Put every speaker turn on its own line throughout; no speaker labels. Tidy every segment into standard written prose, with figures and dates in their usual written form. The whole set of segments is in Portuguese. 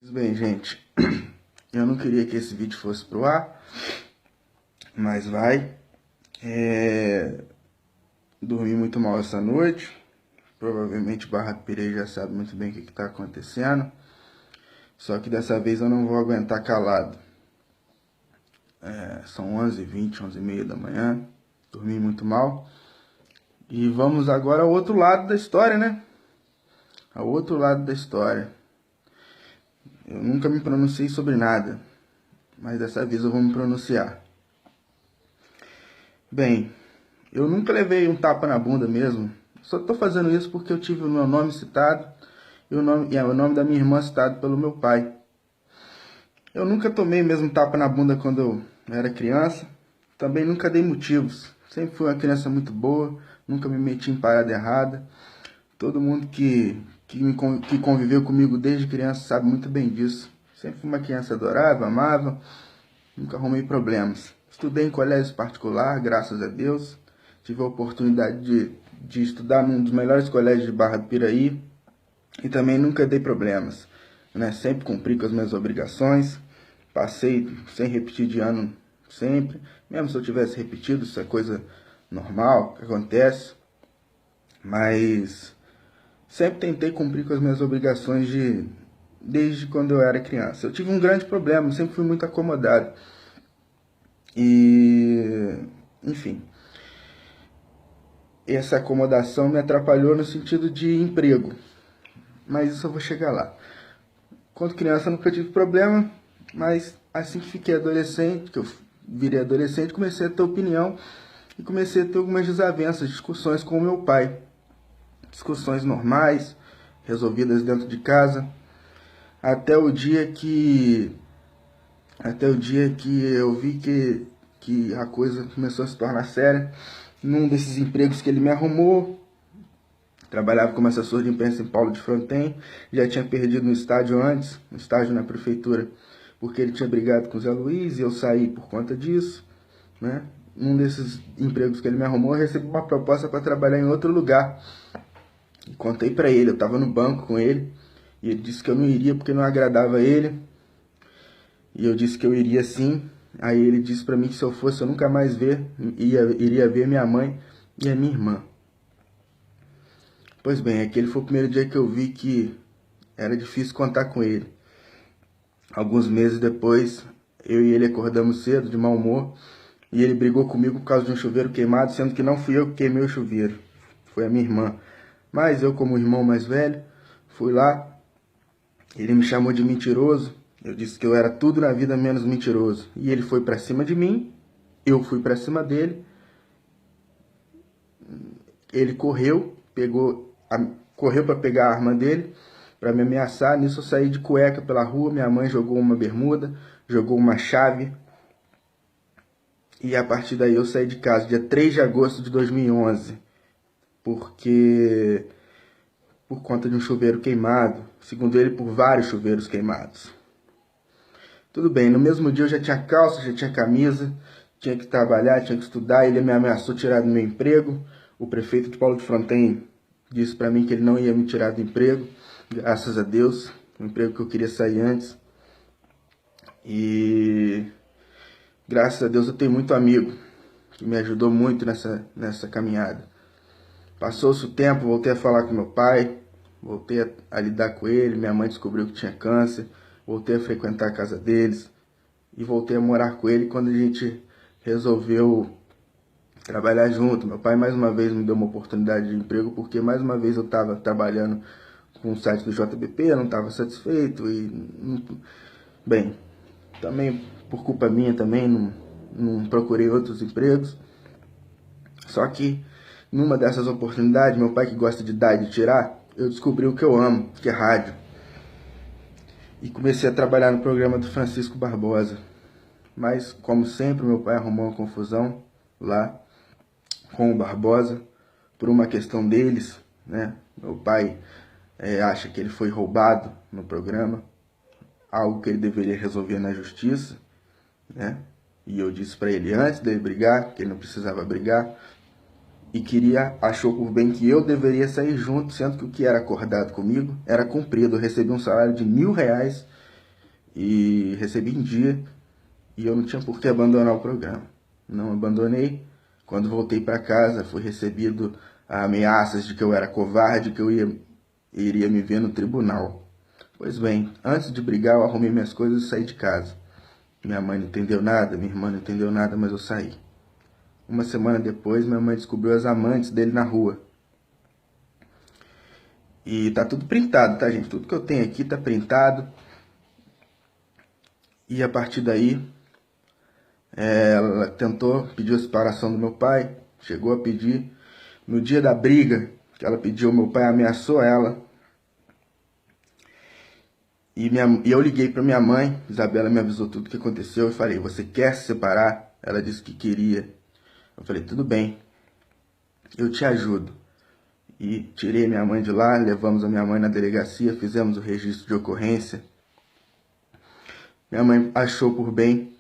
Bem, gente, eu não queria que esse vídeo fosse pro ar, mas vai. Dormi muito mal essa noite. Provavelmente o Barra Pirei já sabe muito bem o que está acontecendo. Só que dessa vez eu não vou aguentar calado. São 11h20, 11h30 da manhã. Dormi muito mal. E vamos agora ao outro lado da história, né? Ao outro lado da história. Eu nunca me pronunciei sobre nada, mas dessa vez eu vou me pronunciar. Bem, eu nunca levei um tapa na bunda mesmo. Só tô fazendo isso porque eu tive o meu nome citado e o nome da minha irmã citado pelo meu pai. Eu nunca tomei mesmo tapa na bunda quando eu era criança. Também nunca dei motivos. Sempre fui uma criança muito boa, nunca me meti em parada errada. Todo mundo que conviveu comigo desde criança sabe muito bem disso. Sempre fui uma criança adorável, amável, nunca arrumei problemas. Estudei em colégio particular, graças a Deus. Tive a oportunidade de estudar num dos melhores colégios de Barra do Piraí e também nunca dei problemas, né? Sempre cumpri com as minhas obrigações, passei sem repetir de ano sempre. Mesmo se eu tivesse repetido, isso é coisa normal, que acontece. Mas sempre tentei cumprir com as minhas obrigações desde quando eu era criança. Eu tive um grande problema, sempre fui muito acomodado. E, enfim, essa acomodação me atrapalhou no sentido de emprego. Mas isso eu vou chegar lá. Quando criança eu nunca tive problema, mas assim que fiquei adolescente, que eu virei adolescente, comecei a ter opinião e comecei a ter algumas desavenças, discussões com o meu pai. Discussões normais, resolvidas dentro de casa, até o dia que eu vi que a coisa começou a se tornar séria. Num desses empregos que ele me arrumou, trabalhava como assessor de imprensa em Paulo de Fronten, já tinha perdido um estágio antes, um estágio na prefeitura, porque ele tinha brigado com o Zé Luiz e eu saí por conta disso, né? Num desses empregos que ele me arrumou, eu recebi uma proposta para trabalhar em outro lugar. E contei para ele, eu estava no banco com ele, e ele disse que eu não iria porque não agradava ele. E eu disse que eu iria sim. Aí ele disse para mim que se eu fosse eu nunca mais iria ver minha mãe e a minha irmã. Pois bem, aquele foi o primeiro dia que eu vi que era difícil contar com ele. Alguns meses depois, eu e ele acordamos cedo, de mau humor, e ele brigou comigo por causa de um chuveiro queimado, sendo que não fui eu que queimei o chuveiro, foi a minha irmã. Mas eu, como irmão mais velho, fui lá, ele me chamou de mentiroso, eu disse que eu era tudo na vida menos mentiroso. E ele foi pra cima de mim, eu fui pra cima dele, ele correu para pegar a arma dele, para me ameaçar. Nisso eu saí de cueca pela rua, minha mãe jogou uma bermuda, jogou uma chave, e a partir daí eu saí de casa, dia 3 de agosto de 2011, porque por conta de um chuveiro queimado, segundo ele, por vários chuveiros queimados. Tudo bem, no mesmo dia eu já tinha calça, já tinha camisa, tinha que trabalhar, tinha que estudar, ele me ameaçou tirar do meu emprego. O prefeito de Paulo de Fronten disse para mim que ele não ia me tirar do emprego, graças a Deus, um emprego que eu queria sair antes. E graças a Deus eu tenho muito amigo que me ajudou muito nessa caminhada. Passou-se o tempo, voltei a falar com meu pai, voltei a lidar com ele, minha mãe descobriu que tinha câncer, voltei a frequentar a casa deles e voltei a morar com ele quando a gente resolveu trabalhar junto. Meu pai mais uma vez me deu uma oportunidade de emprego porque mais uma vez eu estava trabalhando com o site do JBP, eu não estava satisfeito bem, também por culpa minha também não procurei outros empregos. Só que numa dessas oportunidades, meu pai que gosta de dar e de tirar, eu descobri o que eu amo, que é rádio. E comecei a trabalhar no programa do Francisco Barbosa. Mas, como sempre, meu pai arrumou uma confusão lá com o Barbosa, por uma questão deles, né? Meu pai acha que ele foi roubado no programa, algo que ele deveria resolver na justiça, né? E eu disse para ele antes dele brigar, que ele não precisava brigar, e achou por bem que eu deveria sair junto, sendo que o que era acordado comigo era cumprido. Eu recebi um salário de R$1.000 e recebi em dia, e eu não tinha por que abandonar o programa. Não abandonei. Quando voltei para casa, fui recebido a ameaças de que eu era covarde, que eu iria me ver no tribunal. Pois bem, antes de brigar, eu arrumei minhas coisas e saí de casa. Minha mãe não entendeu nada, minha irmã não entendeu nada, mas eu saí. Uma semana depois, minha mãe descobriu as amantes dele na rua. E tá tudo printado, tá, gente? Tudo que eu tenho aqui tá printado. E a partir daí, ela tentou, pediu a separação do meu pai, chegou a pedir. No dia da briga que ela pediu, meu pai ameaçou ela. E eu liguei para minha mãe, Isabela me avisou tudo o que aconteceu. Eu falei, você quer se separar? Ela disse que queria. Eu falei, tudo bem, eu te ajudo. E tirei minha mãe de lá, levamos a minha mãe na delegacia, fizemos o registro de ocorrência. Minha mãe achou por bem,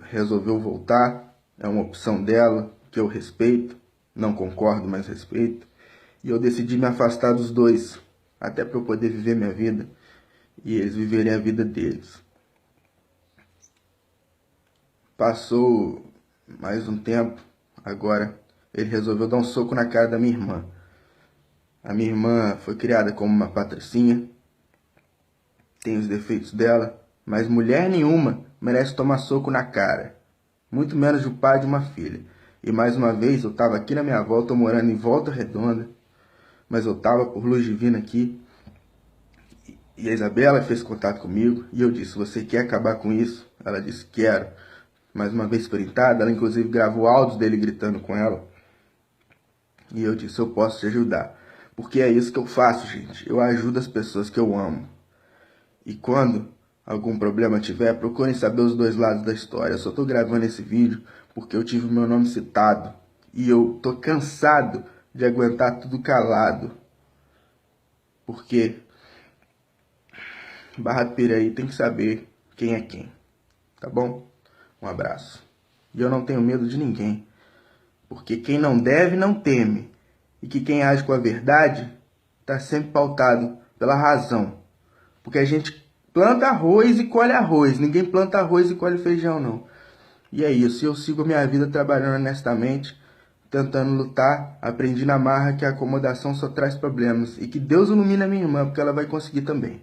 resolveu voltar, é uma opção dela, que eu respeito, não concordo, mas respeito. E eu decidi me afastar dos dois, até para eu poder viver minha vida e eles viverem a vida deles. Passou mais um tempo, agora ele resolveu dar um soco na cara da minha irmã. A minha irmã foi criada como uma patricinha, tem os defeitos dela, mas mulher nenhuma merece tomar soco na cara, muito menos o pai de uma filha. E mais uma vez eu estava aqui na minha volta, morando em Volta Redonda, mas eu estava por luz divina aqui. E a Isabela fez contato comigo e eu disse, você quer acabar com isso? Ela disse, quero. Mais uma vez printada, ela inclusive gravou áudios dele gritando com ela. E eu disse, eu posso te ajudar. Porque é isso que eu faço, gente. Eu ajudo as pessoas que eu amo. E quando algum problema tiver, procurem saber os dois lados da história. Eu só tô gravando esse vídeo porque eu tive o meu nome citado. E eu tô cansado de aguentar tudo calado. Porque Barra do Piraí tem que saber quem é quem. Tá bom? Um abraço. E eu não tenho medo de ninguém. Porque quem não deve, não teme. E que quem age com a verdade está sempre pautado pela razão. Porque a gente planta arroz e colhe arroz. Ninguém planta arroz e colhe feijão, não. E é isso. Eu sigo a minha vida trabalhando honestamente, tentando lutar. Aprendi na marra que a acomodação só traz problemas. E que Deus ilumine a minha irmã, porque ela vai conseguir também.